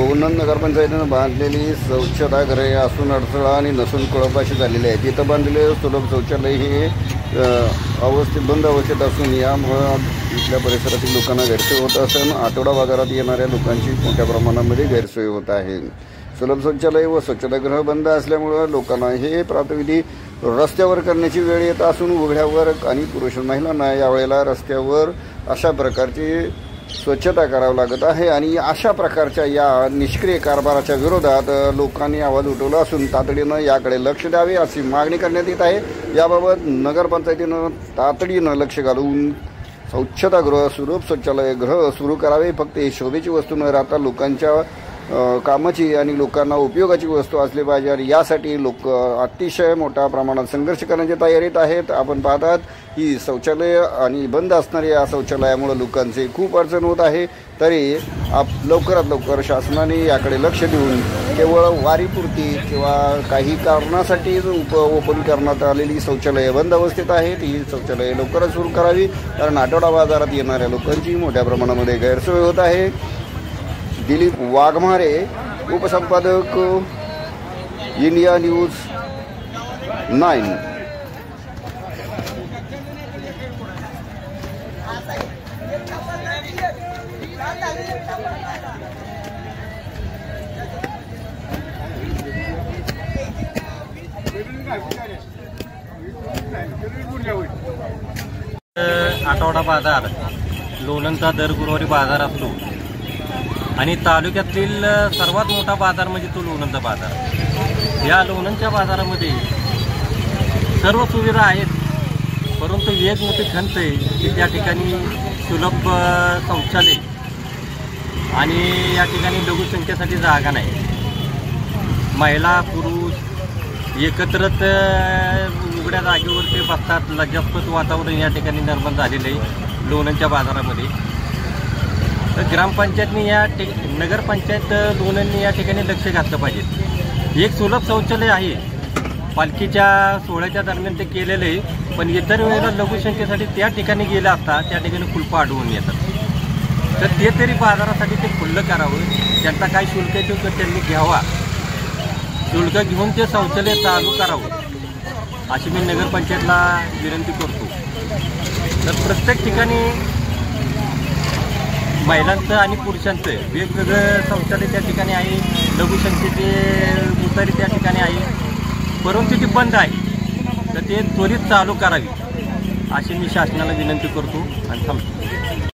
लोणंद नगरपंचायतीनं बांधलेली शौचालयगृहे असून अडथळा आणि नसून कळपाशी झालेली आहे। तिथं बांधलेले सुलभ शौचालय हे बंद अवस्थेत असून यामुळे इथल्या परिसरातील लोकांना गैरसोय होत असून आठवडा बाजारात येणाऱ्या लोकांची मोठ्या प्रमाणामध्ये गैरसोय होत आहे। सुलभ शौचालय व शौचालयगृह बंद असल्यामुळे लोकांना हे प्रातविधी रस्त्यावर करण्याची वेळ येत असून उघड्यावर आणि पुरुष महिलांना यावेळेला रस्त्यावर अशा प्रकारची स्वच्छता करावी लागत आहे आणि अशा प्रकारच्या या निष्क्रिय कारभाराच्या विरोधात लोकांनी आवाज उठवला असून तातडीनं याकडे लक्ष द्यावे अशी मागणी करण्यात येत आहे। याबाबत नगरपंचायतीनं तातडीनं लक्ष घालून स्वच्छतागृह सुलभ शौचालयगृह सुरू करावे। फक्त ही शोभेची वस्तू न राहता लोकांच्या कामाची आणि लोकांना उपयोगाची वस्तू असली पाहिजे आणि यासाठी लोक अतिशय मोठ्या प्रमाणात संघर्ष करण्याच्या तयारीत आहेत। आपण पाहतात ही शौचालय आणि बंद असणाऱ्या या शौचालयामुळे लोकांचे खूप अडचण होत आहे। तरी लवकरात लवकर शासनाने याकडे लक्ष देऊन केवळ वारीपुरती किंवा काही कारणासाठी ओपन करण्यात आलेली शौचालये बंद अवस्थेत आहेत ही शौचालये लवकरच सुरू करावी, कारण आठवडा बाजारात येणाऱ्या लोकांची मोठ्या प्रमाणामध्ये गैरसोय होत आहे। दिलीप वाघमारे, उपसंपादक, इंडिया न्यूज 9। आठवडा बाजार लोणंदचा दर गुरुवारी बाजार असतो आणि तालुक्यातील सर्वात मोठा बाजार म्हणजे तो लोणंदचा बाजार। या लोणंदच्या बाजारामध्ये सर्व सुविधा आहेत, परंतु एक मोठी खंत आहे की त्या ठिकाणी सुलभ शौचालय आणि या ठिकाणी लघुसंख्येसाठी जागा नाही। महिला पुरुष एकत्रच उघड्या जागेवर ते बसतात। लज्जास्पद वातावरण या ठिकाणी निर्माण झालेलं आहे लोणंदच्या बाजारामध्ये। तर ग्रामपंचायतने नगरपंचायत लोणंदने या ठिकाणी लक्ष घातलं पाहिजे। एक सुलभ शौचालय आहे, पालखीच्या सोहळ्याच्या दरम्यान ते केलेलं आहे, पण इतर वेळेला लघुसंख्येसाठी त्या ठिकाणी गेलं असता त्या ठिकाणी कुलपं आढळून येतात। तर ते तरी बाजारासाठी ते खुल्लं करावं, त्यांचा काय शुल्क आहे तो त्यांनी घ्यावा, शुल्क घेऊन ते शौचालय चालू करावं अशी मी नगरपंचायतला विनंती करतो। तर प्रत्येक ठिकाणी महिलांचं आणि पुरुषांचं वेगवेगळं शौचालय त्या ठिकाणी आहे, लघुसंख्येचे उतारी त्या ठिकाणी आहे, परंतु ती बंद आहे। तर ते त्वरित चालू करावी अशी मी शासनाला विनंती करतो आणि थांबतो।